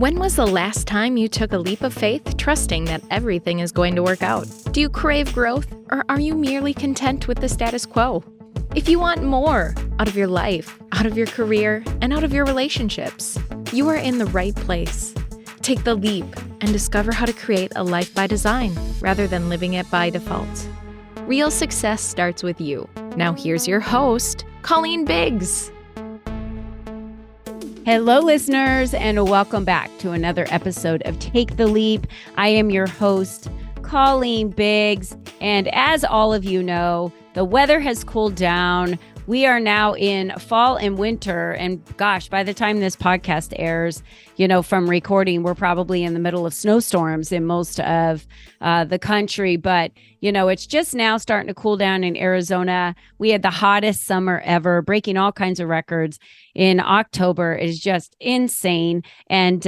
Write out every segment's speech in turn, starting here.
When was the last time you took a leap of faith, trusting that everything is going to work out? Do you crave growth, or are you merely content with the status quo? If you want more out of your life, out of your career, and out of your relationships, you are in the right place. Take the leap and discover how to create a life by design rather than living it by default. Real success starts with you. Now here's your host, Colleen Biggs. Hello, listeners, and welcome back to another episode of Take the Leap. I am your host, Colleen Biggs, and as all of you know, the weather has cooled down. We are now in fall and winter, and gosh, by the time this podcast airs, from recording, we're probably in the middle of snowstorms in most of the country. But, it's just now starting to cool down in Arizona. We had the hottest summer ever, breaking all kinds of records in October. It is just insane. And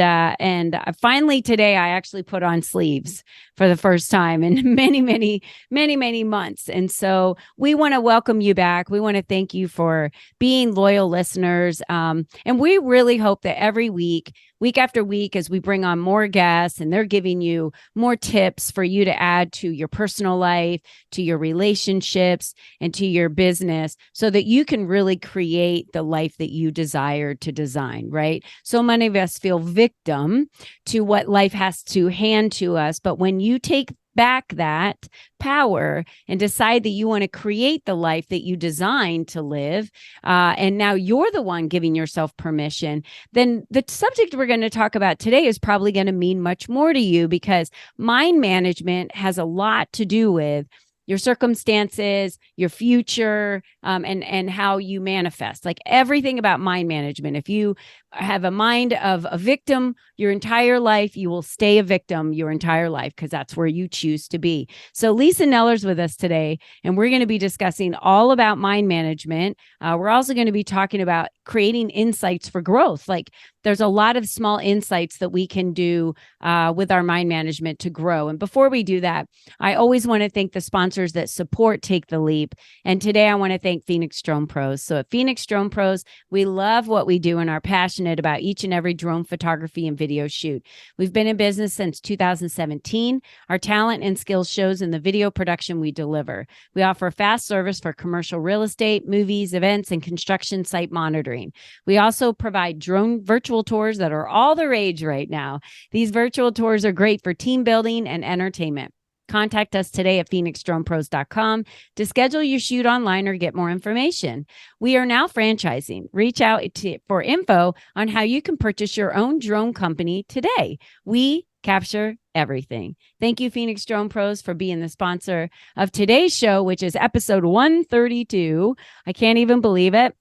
finally today, I actually put on sleeves for the first time in many months. And so we want to welcome you back. We want to thank you for being loyal listeners. And we really hope that every week after week, as we bring on more guests and they're giving you more tips for you to add to your personal life, to your relationships, and to your business so that you can really create the life that you desire to design, right? So many of us feel victim to what life has to hand to us. But when you take back that power and decide that you want to create the life that you designed to live, and now you're the one giving yourself permission, then the subject we're going to talk about today is probably going to mean much more to you, because mind management has a lot to do with your circumstances, your future, and how you manifest. Like everything about mind management. If you have a mind of a victim your entire life, you will stay a victim your entire life because that's where you choose to be. So Lisa Kneller's with us today, and we're going to be discussing all about mind management. We're also going to be talking about creating insights for growth. Like there's a lot of small insights that we can do with our mind management to grow. And before we do that, I always want to thank the sponsors that support Take the Leap. And today I want to thank Phoenix Drone Pros. So at Phoenix Drone Pros, we love what we do and are passionate about each and every drone photography and video shoot. We've been in business since 2017. Our talent and skills shows in the video production we deliver. We offer fast service for commercial real estate, movies, events, and construction site monitoring. We also provide drone virtual tours that are all the rage right now. These virtual tours are great for team building and entertainment. Contact us today at phoenixdronepros.com to schedule your shoot online or get more information. We are now franchising. Reach out for info on how you can purchase your own drone company today. We capture everything. Thank you, Phoenix Drone Pros, for being the sponsor of today's show, which is episode 132. I can't even believe it,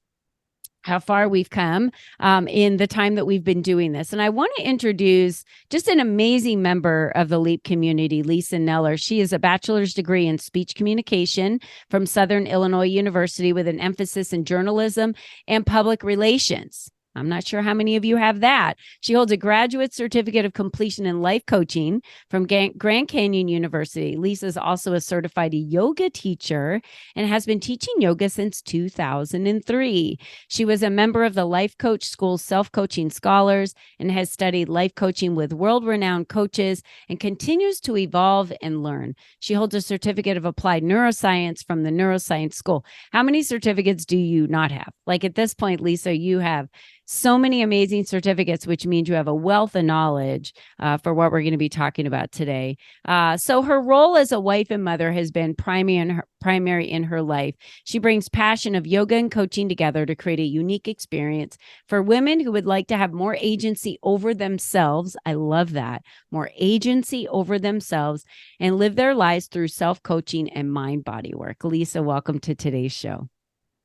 how far we've come in the time that we've been doing this. And I want to introduce just an amazing member of the LEAP community, Lisa Kneller. She is a bachelor's degree in speech communication from Southern Illinois University with an emphasis in journalism and public relations. I'm not sure how many of you have that. She holds a graduate certificate of completion in life coaching from Grand Canyon University. Lisa is also a certified yoga teacher and has been teaching yoga since 2003. She was a member of the Life Coach School's self-coaching scholars and has studied life coaching with world-renowned coaches and continues to evolve and learn. She holds a certificate of applied neuroscience from the Neuroscience School. How many certificates do you not have? Like at this point, Lisa, you have so many amazing certificates, which means you have a wealth of knowledge for what we're going to be talking about today. So her role as a wife and mother has been primary in her life. She brings passion of yoga and coaching together to create a unique experience for women who would like to have more agency over themselves. I love that. More agency over themselves and live their lives through self-coaching and mind-body work. Lisa, welcome to today's show.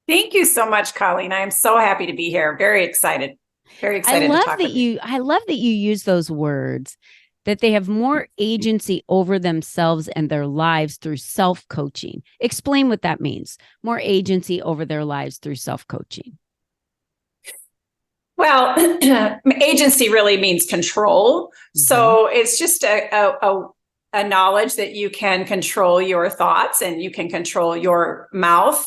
Thank you so much, Colleen. I am so happy to be here. Very excited. Very excited to talk with you. I love that you use those words, that they have more agency over themselves and their lives through self-coaching. Explain what that means. More agency over their lives through self-coaching. Well, agency really means control. Mm-hmm. So it's just a knowledge that you can control your thoughts and you can control your mouth.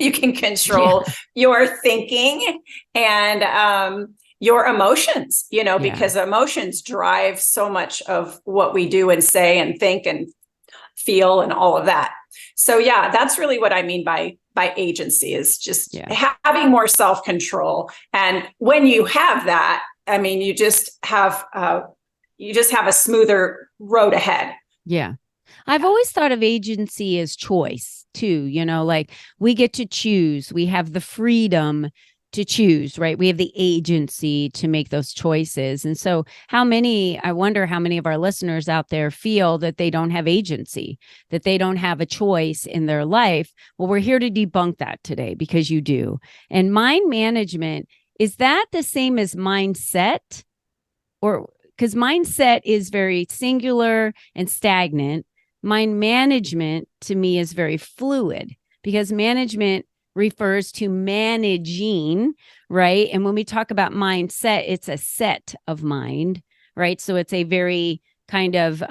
You can control your thinking, and your emotions, Yeah. because emotions drive so much of what we do and say and think and feel and all of that. So yeah, that's really what I mean by agency, is just having more self-control. And when you have that, I mean, you just have a smoother road ahead. Yeah. I've always thought of agency as choice too, like we get to choose. We have the freedom to choose, right? We have the agency to make those choices. And so I wonder how many of our listeners out there feel that they don't have agency, that they don't have a choice in their life. Well, we're here to debunk that today, because you do. And mind management, is that the same as mindset? Or because mindset is very singular and stagnant. Mind management to me is very fluid, because management refers to managing, right? And when we talk about mindset, it's a set of mind, right? So it's a very kind of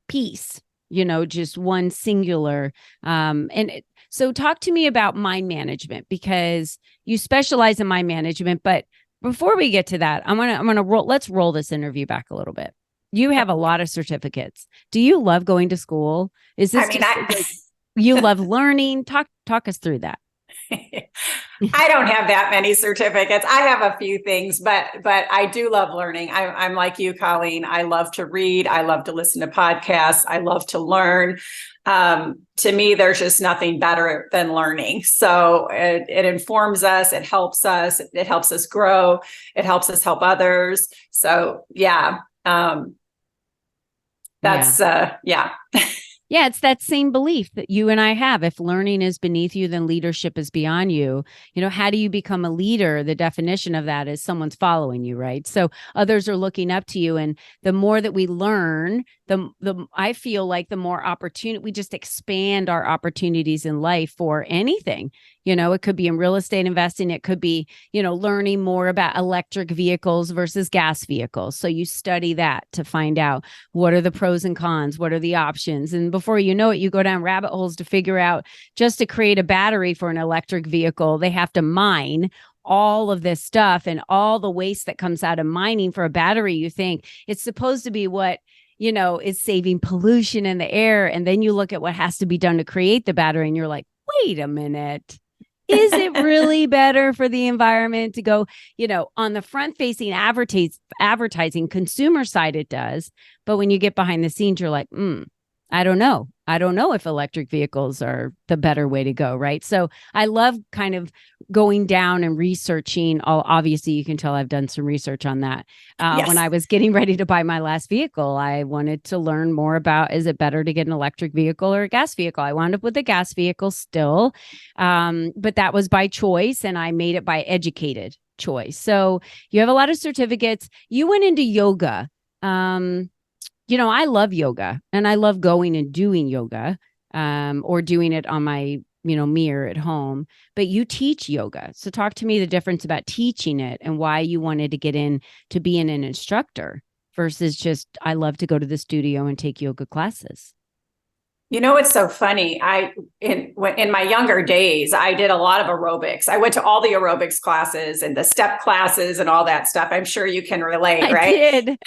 piece, just one singular. So talk to me about mind management, because you specialize in mind management. But before we get to that, let's roll this interview back a little bit. You have a lot of certificates. Do you love going to school? Is this you love learning? Talk us through that. I don't have that many certificates. I have a few things, but I do love learning. I'm like you, Colleen. I love to read. I love to listen to podcasts. I love to learn. To me, there's just nothing better than learning. So it informs us. It helps us. It helps us grow. It helps us help others. So yeah, Yeah, it's that same belief that you and I have. If learning is beneath you, then leadership is beyond you. How do you become a leader? The definition of that is someone's following you, right? So others are looking up to you. And the more that we learn, I feel like the more opportunity, we just expand our opportunities in life for anything. It could be in real estate investing. It could be, learning more about electric vehicles versus gas vehicles. So you study that to find out what are the pros and cons, what are the options. And before you know it, you go down rabbit holes to figure out, just to create a battery for an electric vehicle, they have to mine all of this stuff and all the waste that comes out of mining for a battery. You think it's supposed to be what is saving pollution in the air. And then you look at what has to be done to create the battery and you're like, wait a minute. Is it really better for the environment to go, on the front facing advertising consumer side, it does. But when you get behind the scenes, you're like, I don't know. I don't know if electric vehicles are the better way to go. Right. So I love kind of going down and researching. Obviously, you can tell I've done some research on that. Yes. When I was getting ready to buy my last vehicle, I wanted to learn more about, is it better to get an electric vehicle or a gas vehicle? I wound up with a gas vehicle still. But that was by choice, and I made it by educated choice. So you have a lot of certificates. You went into yoga. I love yoga, and I love going and doing yoga, or doing it on my, mirror at home. But you teach yoga. So talk to me the difference about teaching it and why you wanted to get in to being an instructor versus just, I love to go to the studio and take yoga classes. It's so funny. In my younger days, I did a lot of aerobics. I went to all the aerobics classes and the step classes and all that stuff. I'm sure you can relate, right? I did.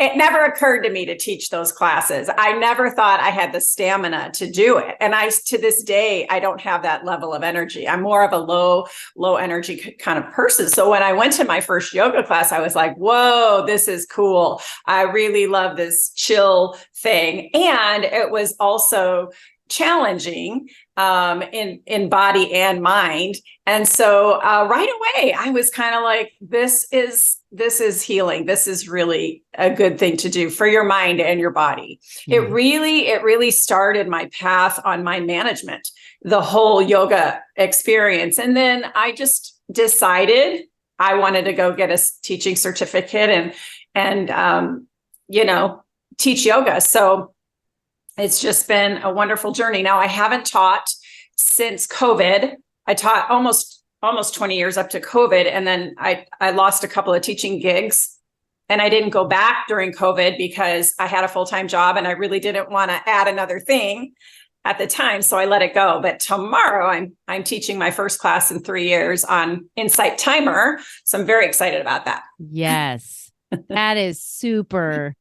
It never occurred to me to teach those classes. I never thought I had the stamina to do it. And to this day, I don't have that level of energy. I'm more of a low energy kind of person. So when I went to my first yoga class, I was like, whoa, this is cool. I really love this chill thing. And it was also challenging in body and mind. And so right away, I was kind of like, this is healing. This is really a good thing to do for your mind and your body. Mm-hmm. It really started my path on mind management, the whole yoga experience. And then I just decided I wanted to go get a teaching certificate and teach yoga. So it's just been a wonderful journey. Now, I haven't taught since COVID. I taught almost 20 years up to COVID. And then I lost a couple of teaching gigs, and I didn't go back during COVID because I had a full-time job and I really didn't want to add another thing. at the time, so I let it go. But tomorrow I'm teaching my first class in 3 years on Insight Timer. So I'm very excited about that. Yes. That is super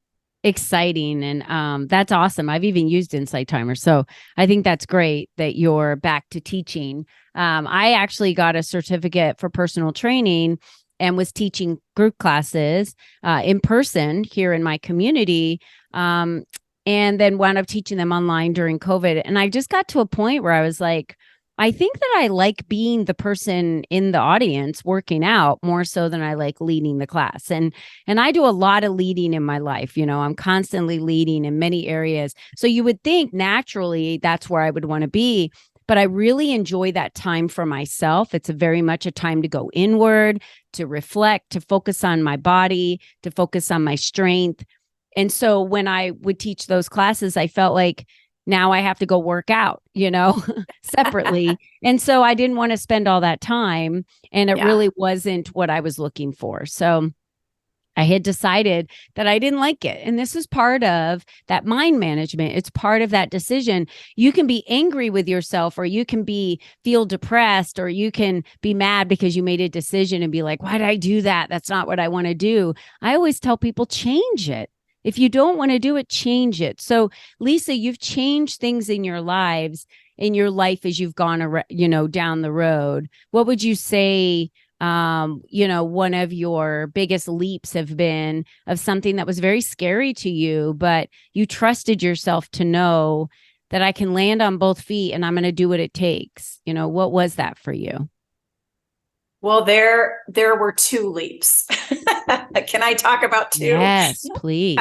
exciting. And that's awesome. I've even used Insight Timer. So I think that's great that you're back to teaching. I actually got a certificate for personal training and was teaching group classes in person here in my community. And then wound up teaching them online during COVID. And I just got to a point where I was like, I think that I like being the person in the audience working out more so than I like leading the class. And I do a lot of leading in my life. You know, I'm constantly leading in many areas. So you would think naturally that's where I would want to be. But I really enjoy that time for myself. It's very much a time to go inward, to reflect, to focus on my body, to focus on my strength. And so when I would teach those classes, I felt like now I have to go work out, you know, separately. And so I didn't want to spend all that time. And it really wasn't what I was looking for. So I had decided that I didn't like it. And this is part of that mind management. It's part of that decision. You can be angry with yourself, or you can feel depressed, or you can be mad because you made a decision and be like, why did I do that? That's not what I want to do. I always tell people, change it. If you don't want to do it, change it. So Lisa, you've changed things in your life as you've gone, down the road. What would you say, one of your biggest leaps have been of something that was very scary to you, but you trusted yourself to know that I can land on both feet and I'm going to do what it takes. You know, what was that for you? Well, there were 2 leaps. Can I talk about 2? Yes, please.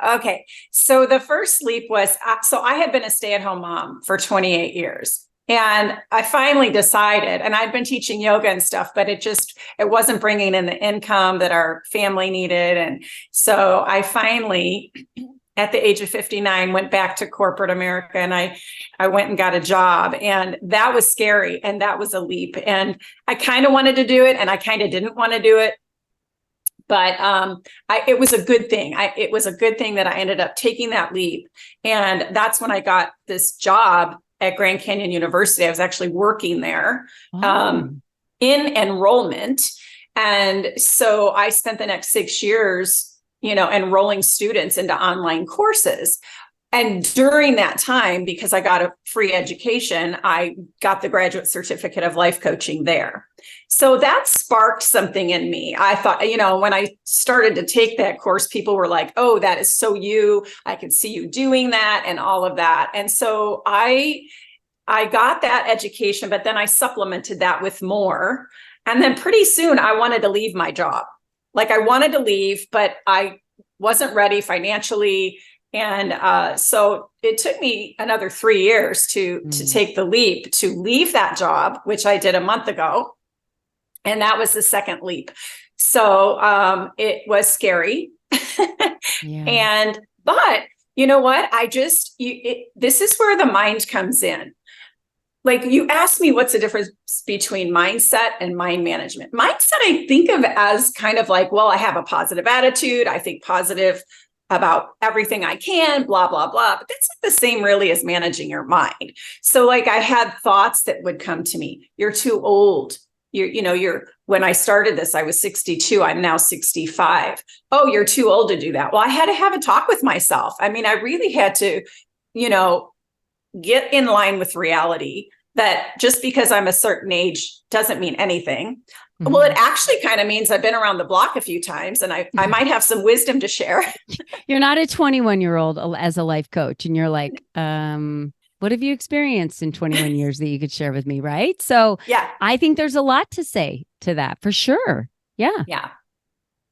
Okay. So the first leap was, so I had been a stay-at-home mom for 28 years. And I finally decided, and I'd been teaching yoga and stuff, but it wasn't bringing in the income that our family needed. And so I finally, at the age of 59, went back to corporate America, and I went and got a job, and that was scary. And that was a leap. And I kind of wanted to do it, and I kind of didn't want to do it. But it was a good thing. It was a good thing that I ended up taking that leap. And that's when I got this job at Grand Canyon University. I was actually working there in enrollment. And so I spent the next 6 years, enrolling students into online courses. And during that time, because I got a free education, I got the graduate certificate of life coaching there. So that sparked something in me. I thought, when I started to take that course, people were like, oh, that is so you. I can see you doing that and all of that. And so I got that education, but then I supplemented that with more. And then pretty soon I wanted to leave my job. Like I wanted to leave, but I wasn't ready financially. And so it took me another 3 years to take the leap to leave that job, which I did a month ago. And that was the second leap. So it was scary. But you know what? This is where the mind comes in. Like you asked me, what's the difference between mindset and mind management? Mindset, I think of as kind of like, well, I have a positive attitude. I think positive about everything I can, blah, blah, blah. But that's not the same really as managing your mind. So like I had thoughts that would come to me. You're too old. When I started this, I was 62. I'm now 65. Oh, you're too old to do that. Well, I had to have a talk with myself. I mean, I really had to, get in line with reality that just because I'm a certain age doesn't mean anything. Mm-hmm. Well, it actually kind of means I've been around the block a few times, and I might have some wisdom to share. You're not a 21-year-old as a life coach, and you're like, what have you experienced in 21 years that you could share with me, right? So yeah, I think there's a lot to say to that for sure. Yeah.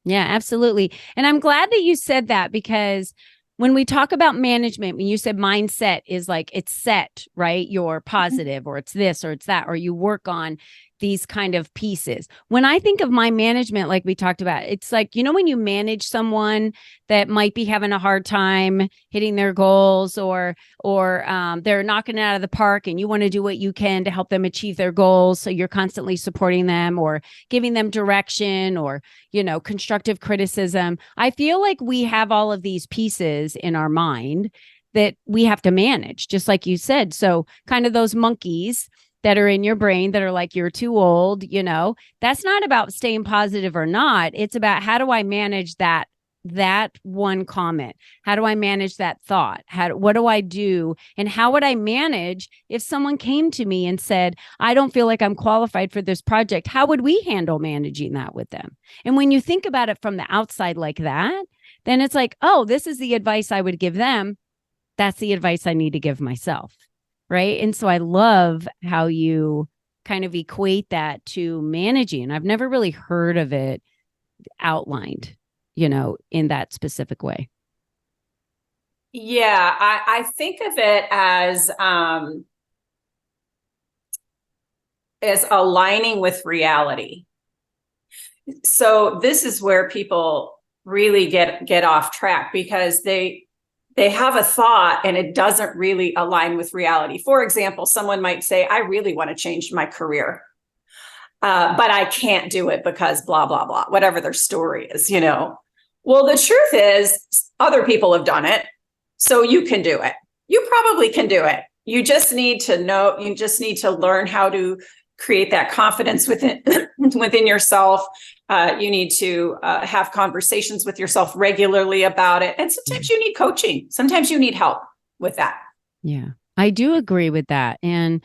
Yeah, absolutely. And I'm glad that you said that, because when we talk about management, when you said mindset is like it's set, right? You're positive, or it's this or it's that, or you work on these kind of pieces. When I think of my management, like we talked about, it's like, when you manage someone that might be having a hard time hitting their goals, or they're knocking it out of the park, and you want to do what you can to help them achieve their goals. So you're constantly supporting them or giving them direction or, constructive criticism. I feel like we have all of these pieces in our mind. that we have to manage, just like you said. So kind of those monkeys that are in your brain that are like, you're too old, that's not about staying positive or not. It's about, how do I manage that one comment? How do I manage that thought? What do I do? And how would I manage if someone came to me and said, I don't feel like I'm qualified for this project? How would we handle managing that with them? And when you think about it from the outside like that, then it's like, oh, this is the advice I would give them. That's the advice I need to give myself. Right. And so I love how you kind of equate that to managing. I've never really heard of it outlined, in that specific way. Yeah, I think of it as aligning with reality. So this is where people really get off track, because they have a thought and it doesn't really align with reality. For example, someone might say, I really want to change my career, but I can't do it because blah, blah, blah, whatever their story is, Well, the truth is other people have done it, so you can do it. You probably can do it. You just need to know, you just need to learn how to create that confidence within yourself. You need to have conversations with yourself regularly about it. And sometimes you need coaching. Sometimes you need help with that. Yeah, I do agree with that. And,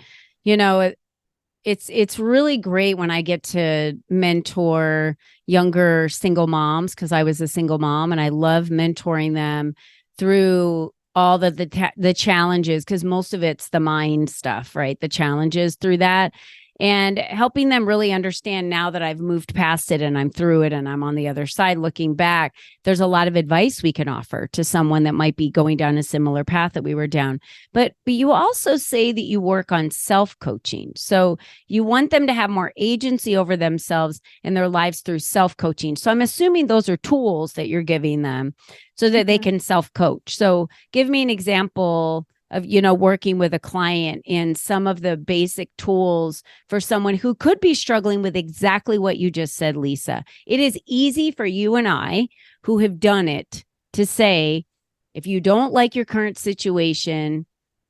it's really great when I get to mentor younger single moms, because I was a single mom, and I love mentoring them through all the challenges, because most of it's the mind stuff, right? The challenges through that, and helping them really understand, now that I've moved past it and I'm through it and I'm on the other side looking back, there's a lot of advice we can offer to someone that might be going down a similar path that we were down. But you also say that you work on self-coaching. So you want them to have more agency over themselves and their lives through self-coaching. So I'm assuming those are tools that you're giving them so that they can self-coach. So give me an example of, working with a client in some of the basic tools for someone who could be struggling with exactly what you just said, Lisa. It is easy for you and I, who have done it, to say, if you don't like your current situation,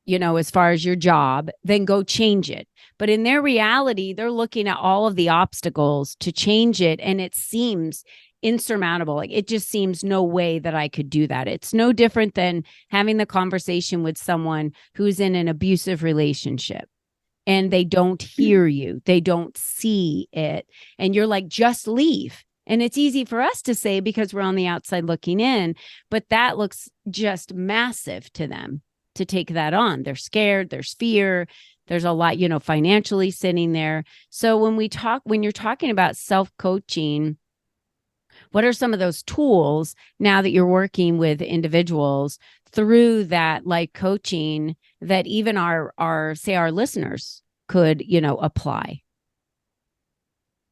as far as your job, then go change it. But in their reality, they're looking at all of the obstacles to change it, and it seems insurmountable. Like, it just seems no way that I could do that. It's no different than having the conversation with someone who's in an abusive relationship and they don't hear you, they don't see it, and you're like, just leave. And it's easy for us to say because we're on the outside looking in, but that looks just massive to them to take that on. They're scared, there's fear, there's a lot, financially sitting there. So when you're talking about self-coaching, what are some of those tools now that you're working with individuals through that, like coaching, that even our listeners could, apply?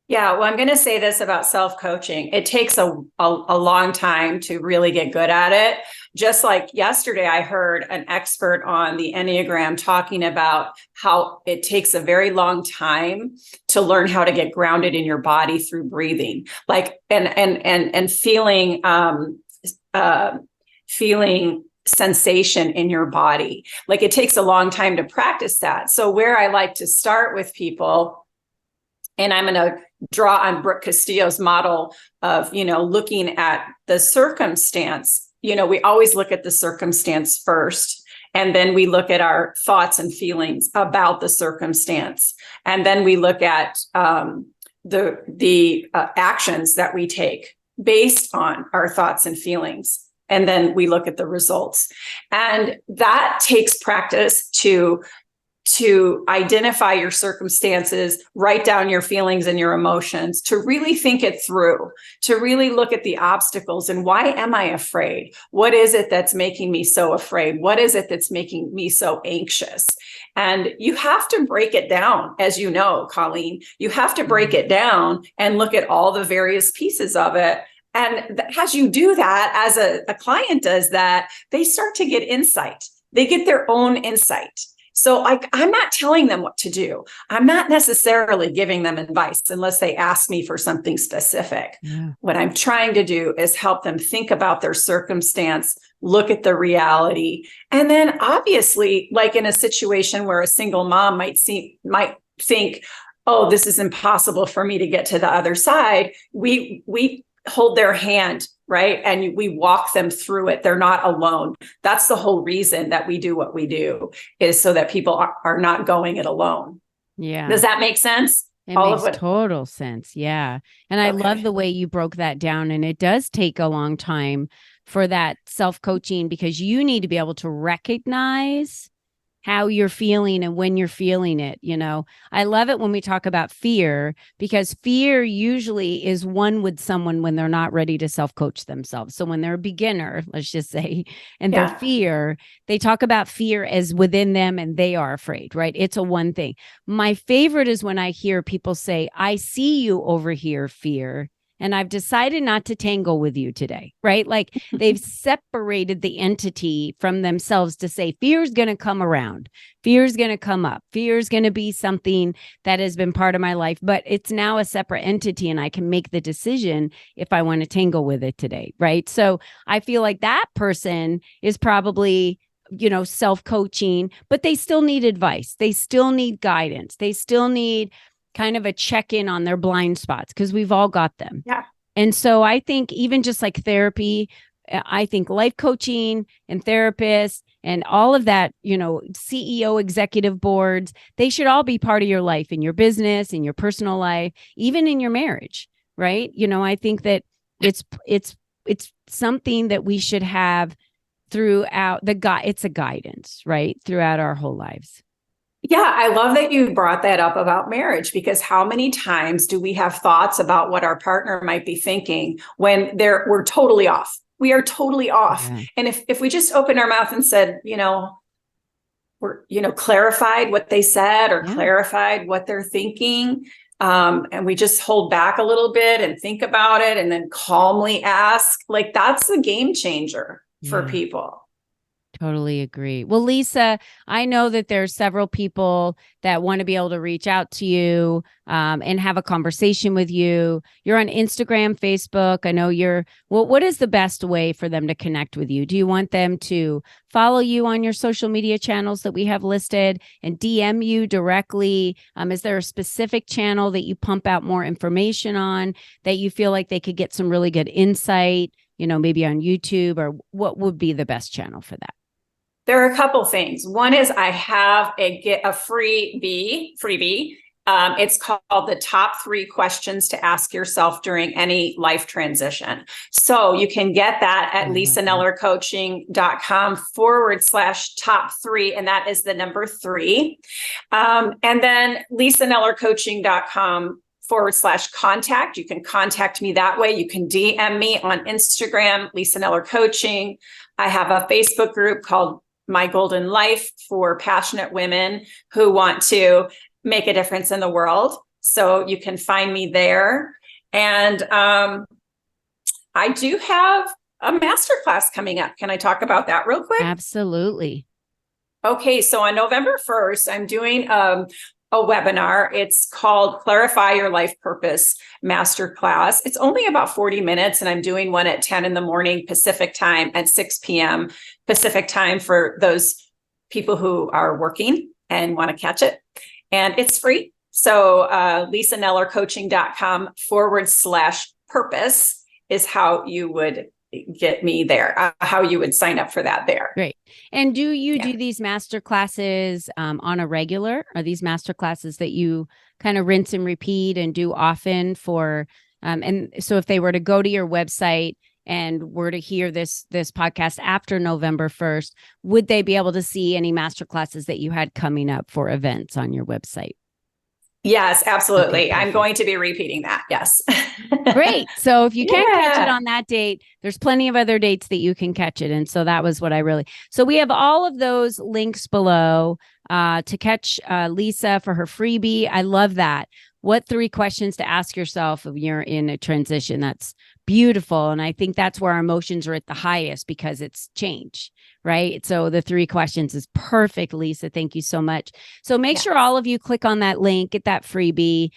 Yeah, well, I'm going to say this about self-coaching. It takes a long time to really get good at it. Just like yesterday, I heard an expert on the Enneagram talking about how it takes a very long time to learn how to get grounded in your body through breathing, like and feeling sensation in your body. Like, it takes a long time to practice that. So where I like to start with people, and I'm going to draw on Brooke Castillo's model of, looking at the circumstance. We always look at the circumstance first, and then we look at our thoughts and feelings about the circumstance. And then we look at the actions that we take based on our thoughts and feelings. And then we look at the results. And that takes practice to identify your circumstances, write down your feelings and your emotions, to really think it through, to really look at the obstacles and why am I afraid? What is it that's making me so afraid? What is it that's making me so anxious? And you have to break it down, as you know, Colleen, you have to break it down and look at all the various pieces of it. And as you do that, as a client does that, they start to get insight. They get their own insight. So I'm not telling them what to do. I'm not necessarily giving them advice unless they ask me for something specific. Yeah. What I'm trying to do is help them think about their circumstance look at the reality. And then obviously, like in a situation where a single mom might think, oh, this is impossible for me to get to the other side, we hold their hand, right? And we walk them through it. They're not alone. That's the whole reason that we do what we do, is so that people are not going it alone. Yeah. Does that make sense? It makes total sense. Yeah. And I love the way you broke that down. And it does take a long time for that self-coaching, because you need to be able to recognize how you're feeling and when you're feeling it. I love it when we talk about fear, because fear usually is one with someone when they're not ready to self-coach themselves. So when they're a beginner, let's just say, and their fear, they talk about fear as within them and they are afraid, right? It's a one thing. My favorite is when I hear people say, I see you over here, fear, and I've decided not to tangle with you today, right? Like they've separated the entity from themselves to say, fear is going to come around. Fear is going to come up. Fear is going to be something that has been part of my life, but it's now a separate entity and I can make the decision if I want to tangle with it today, right? So I feel like that person is probably self-coaching, but they still need advice. They still need guidance. They still need kind of a check-in on their blind spots, because we've all got them. Yeah. And so I think even just like therapy, I think life coaching and therapists and all of that, CEO executive boards, they should all be part of your life, in your business, in your personal life, even in your marriage, right? I think that it's something that we should have throughout it's a guidance, right? Throughout our whole lives. Yeah, I love that you brought that up about marriage, because how many times do we have thoughts about what our partner might be thinking when we're totally off? We are totally off. Yeah. And if we just opened our mouth and said, clarified what they said or clarified what they're thinking, and we just hold back a little bit and think about it and then calmly ask, like, that's a game changer for people. Totally agree. Well, Lisa, I know that there's several people that want to be able to reach out to you and have a conversation with you. You're on Instagram, Facebook. I know what is the best way for them to connect with you? Do you want them to follow you on your social media channels that we have listed and DM you directly? Is there a specific channel that you pump out more information on that you feel like they could get some really good insight, maybe on YouTube, or what would be the best channel for that? There are a couple things. One is I have a freebie. It's called the top 3 questions to ask yourself during any life transition. So you can get that at lisanellercoaching.com/top3. And that is the number 3. And then lisanellercoaching.com/contact. You can contact me that way. You can DM me on Instagram, Lisa Kneller Coaching. I have a Facebook group called My Golden Life for passionate women who want to make a difference in the world. So you can find me there. And I do have a masterclass coming up. Can I talk about that real quick? Absolutely. Okay. So on November 1st, I'm doing a webinar. It's called Clarify Your Life Purpose Masterclass. It's only about 40 minutes, and I'm doing one at 10 in the morning Pacific time and 6 p.m. Pacific time for those people who are working and want to catch it. And it's free. So lisanellercoaching.com/purpose is how you would get me there, how you would sign up for that there. Great. And do you do these master classes on a regular? Are these master classes that you kind of rinse and repeat and do often for, and so if they were to go to your website and were to hear this podcast after November 1st, would they be able to see any master classes that you had coming up for events on your website? Yes, absolutely. Okay, I'm going to be repeating that. Yes. Great. So if you can't catch it on that date, there's plenty of other dates that you can catch it. And so that was what so we have all of those links below to catch Lisa for her freebie. I love that. What 3 questions to ask yourself if you're in a transition? That's beautiful. And I think that's where our emotions are at the highest, because it's change, right? So the 3 questions is perfect, Lisa. Thank you so much. So make sure all of you click on that link, get that freebie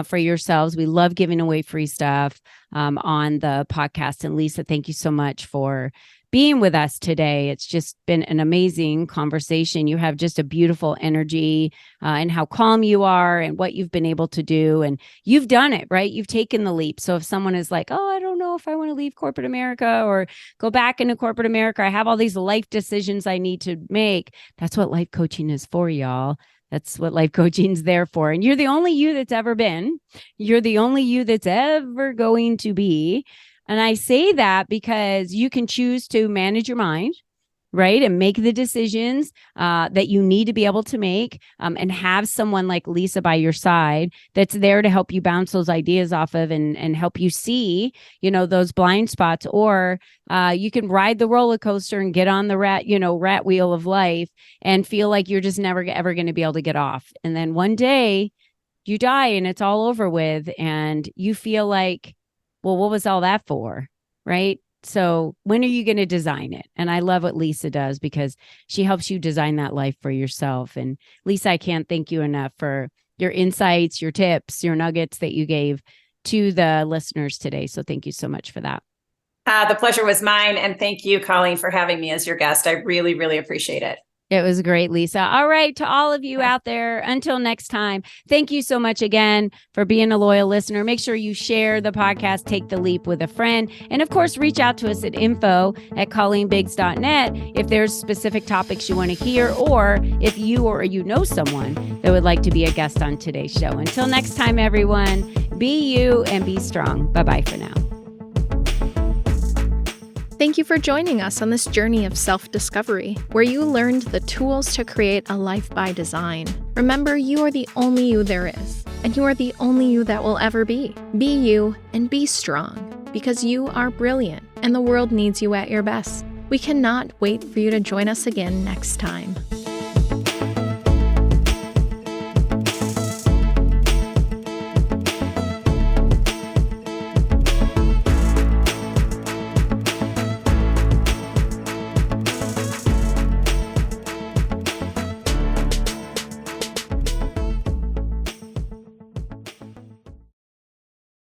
for yourselves. We love giving away free stuff on the podcast. And Lisa, thank you so much for being with us today. It's just been an amazing conversation. You have just a beautiful energy and how calm you are and what you've been able to do. And you've done it, right? You've taken the leap. So if someone is like, oh, I don't know if I want to leave corporate America or go back into corporate America, I have all these life decisions I need to make. That's what life coaching is for, y'all. That's what life coaching is there for. And you're the only you that's ever been. You're the only you that's ever going to be. And I say that because you can choose to manage your mind, right? And make the decisions that you need to be able to make and have someone like Lisa by your side that's there to help you bounce those ideas off of and help you see, those blind spots. Or you can ride the roller coaster and get on the rat wheel of life and feel like you're just never ever going to be able to get off. And then one day you die and it's all over with and you feel like, well, what was all that for? Right? So when are you going to design it? And I love what Lisa does because she helps you design that life for yourself. And Lisa, I can't thank you enough for your insights, your tips, your nuggets that you gave to the listeners today. So thank you so much for that. The pleasure was mine. And thank you, Colleen, for having me as your guest. I really, really appreciate it. It was great, Lisa. All right. To all of you out there, until next time, thank you so much again for being a loyal listener. Make sure you share the podcast, Take the Leap, with a friend. And of course, reach out to us at info@colleenbiggs.net if there's specific topics you want to hear, or if you know someone that would like to be a guest on today's show. Until next time, everyone, be you and be strong. Bye-bye for now. Thank you for joining us on this journey of self-discovery, where you learned the tools to create a life by design. Remember, you are the only you there is, and you are the only you that will ever be. Be you and be strong, because you are brilliant, and the world needs you at your best. We cannot wait for you to join us again next time.